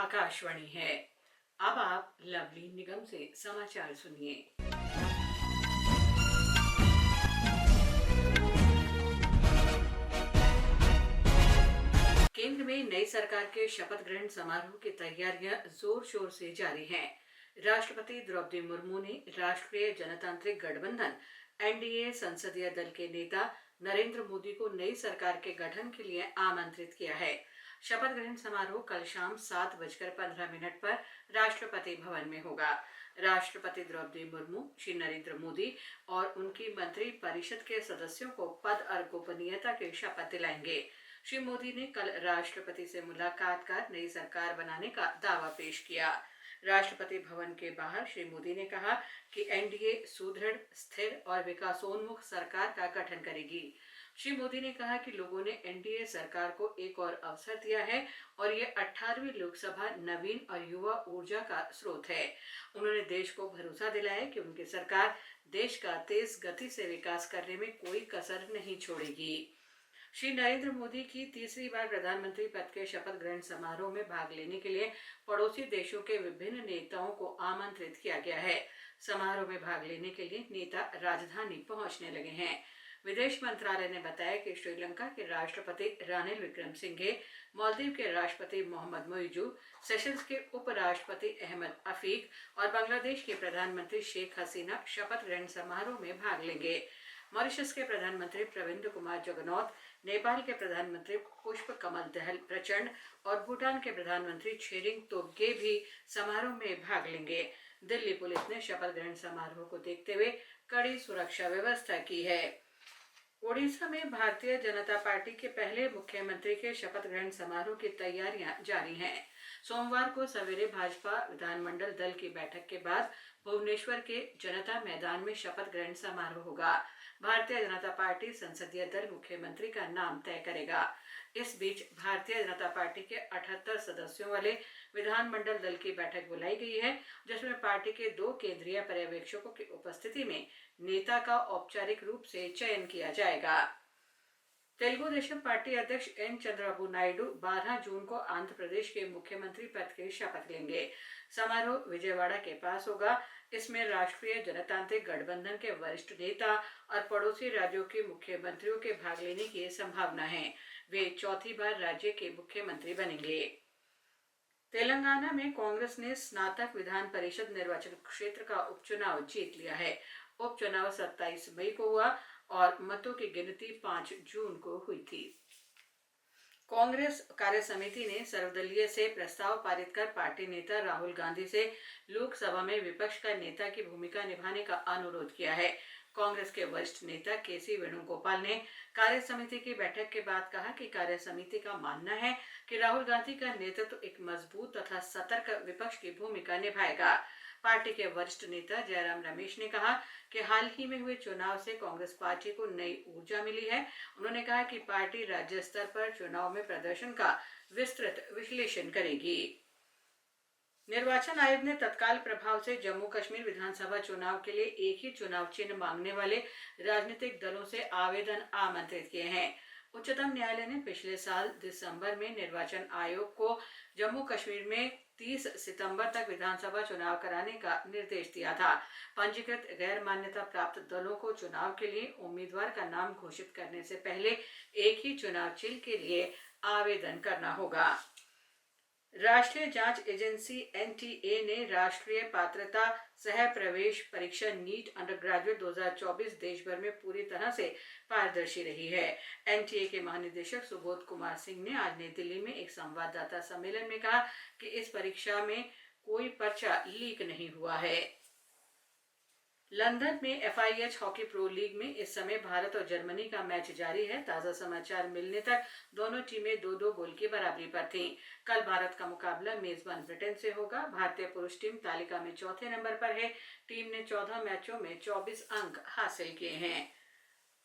आकाशवाणी है। अब आप लवली निगम से समाचार सुनिए। केंद्र में नई सरकार के शपथ ग्रहण समारोह की तैयारियां जोर शोर से जारी हैं। राष्ट्रपति द्रौपदी मुर्मू ने राष्ट्रीय जनतांत्रिक गठबंधन एनडीए संसदीय दल के नेता नरेंद्र मोदी को नई सरकार के गठन के लिए आमंत्रित किया है। शपथ ग्रहण समारोह कल शाम 7:15 पर राष्ट्रपति भवन में होगा। राष्ट्रपति द्रौपदी मुर्मू श्री नरेंद्र मोदी और उनकी मंत्री परिषद के सदस्यों को पद और गोपनीयता की शपथ दिलाएंगे। श्री मोदी ने कल राष्ट्रपति से मुलाकात कर नई सरकार बनाने का दावा पेश किया। राष्ट्रपति भवन के बाहर श्री मोदी ने कहा कि एनडीए सुदृढ़, स्थिर और विकासोन्मुख सरकार का गठन करेगी। श्री मोदी ने कहा कि लोगों ने एनडीए सरकार को एक और अवसर दिया है और ये 18वीं लोकसभा नवीन और युवा ऊर्जा का स्रोत है। उन्होंने देश को भरोसा दिलाया कि उनकी सरकार देश का तेज गति से विकास करने में कोई कसर नहीं छोड़ेगी। श्री नरेंद्र मोदी की तीसरी बार प्रधानमंत्री पद के शपथ ग्रहण समारोह में भाग लेने के लिए पड़ोसी देशों के विभिन्न नेताओं को आमंत्रित किया गया है। समारोह में भाग लेने के लिए नेता राजधानी पहुंचने लगे हैं। विदेश मंत्रालय ने बताया कि श्रीलंका के राष्ट्रपति रानिल विक्रमसिंघे, मालदीव के राष्ट्रपति मोहम्मद मुइजू, सेशल्स के उपराष्ट्रपति अहमद अफीक और बांग्लादेश के प्रधानमंत्री शेख हसीना शपथ ग्रहण समारोह में भाग लेंगे। मॉरिशस के प्रधानमंत्री प्रविंद कुमार जगनॉथ, नेपाल के प्रधानमंत्री पुष्प कमल दहल प्रचंड और भूटान के प्रधानमंत्री छेरिंग तोब्गे भी समारोह में भाग लेंगे। दिल्ली पुलिस ने शपथ ग्रहण समारोह को देखते हुए कड़ी सुरक्षा व्यवस्था की है। ओडिशा में भारतीय जनता पार्टी के पहले मुख्यमंत्री के शपथ ग्रहण समारोह की तैयारियां जारी हैं। सोमवार को सवेरे भाजपा विधानमंडल दल की बैठक के बाद भुवनेश्वर के जनता मैदान में शपथ ग्रहण समारोह होगा। भारतीय जनता पार्टी संसदीय दल मुख्यमंत्री का नाम तय करेगा। इस बीच भारतीय जनता पार्टी के 78 सदस्यों वाले विधानमंडल दल की बैठक बुलाई गई है, जिसमें पार्टी के 2 केंद्रीय पर्यवेक्षकों की उपस्थिति में नेता का औपचारिक रूप से चयन किया जाएगा। तेलुगु देशम पार्टी अध्यक्ष एन चंद्रबाबू नायडू 12 जून को आंध्र प्रदेश के मुख्यमंत्री पद की शपथ लेंगे। समारोह विजयवाड़ा के पास होगा। इसमें राष्ट्रीय जनतांत्रिक गठबंधन के वरिष्ठ नेता और पड़ोसी राज्यों के मुख्यमंत्रियों के भाग लेने की संभावना है। वे चौथी बार राज्य के मुख्यमंत्री बनेंगे। तेलंगाना में कांग्रेस ने स्नातक विधान परिषद निर्वाचन क्षेत्र का उपचुनाव जीत लिया है। उपचुनाव 27 मई को हुआ और मतों की गिनती 5 जून को हुई थी। कांग्रेस कार्य समिति ने सर्वदलीय से प्रस्ताव पारित कर पार्टी नेता राहुल गांधी से लोकसभा में विपक्ष का नेता की भूमिका निभाने का अनुरोध किया है। कांग्रेस के वरिष्ठ नेता केसी वेणुगोपाल ने कार्य समिति की बैठक के बाद कहा कि कार्य समिति का मानना है कि राहुल गांधी का नेतृत्व एक मजबूत तथा सतर्क विपक्ष की भूमिका निभाएगा। पार्टी के वरिष्ठ नेता जयराम रमेश ने कहा कि हाल ही में हुए चुनाव से कांग्रेस पार्टी को नई ऊर्जा मिली है। उन्होंने कहा कि पार्टी राज्य स्तर पर चुनाव में प्रदर्शन का विस्तृत विश्लेषण करेगी। निर्वाचन आयोग ने तत्काल प्रभाव से जम्मू कश्मीर विधानसभा चुनाव के लिए एक ही चुनाव चिन्ह मांगने वाले राजनीतिक दलों से आवेदन आमंत्रित किए हैं। उच्चतम न्यायालय ने पिछले साल दिसंबर में निर्वाचन आयोग को जम्मू कश्मीर में 30 सितंबर तक विधानसभा चुनाव कराने का निर्देश दिया था। पंजीकृत गैर मान्यता प्राप्त दलों को चुनाव के लिए उम्मीदवार का नाम घोषित करने से पहले एक ही चुनाव चिन्ह के लिए आवेदन करना होगा। राष्ट्रीय जांच एजेंसी एनटीए ने राष्ट्रीय पात्रता सह प्रवेश परीक्षा नीट अंडर ग्रेजुएट 2024 देश भर में पूरी तरह से पारदर्शी रही है। एनटीए के महानिदेशक सुबोध कुमार सिंह ने आज नई दिल्ली में एक संवाददाता सम्मेलन में कहा कि इस परीक्षा में कोई पर्चा लीक नहीं हुआ है। लंदन में एफआईएच हॉकी प्रो लीग में इस समय भारत और जर्मनी का मैच जारी है। ताजा समाचार मिलने तक दोनों टीमें 2-2 गोल की बराबरी पर थीं। कल भारत का मुकाबला मेजबान ब्रिटेन से होगा। भारतीय पुरुष टीम तालिका में चौथे नंबर पर है। टीम ने 14 मैचों में 24 अंक हासिल किए हैं।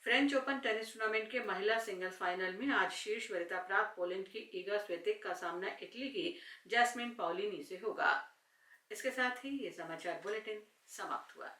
फ्रेंच ओपन टेनिस टूर्नामेंट के महिला सिंगल्स फाइनल में आज शीर्ष वरीयता प्राप्त पोलैंड की ईगा स्वियातेक का सामना इटली की जैस्मिन पाउलिनी से होगा। इसके साथ ही ये समाचार बुलेटिन समाप्त हुआ।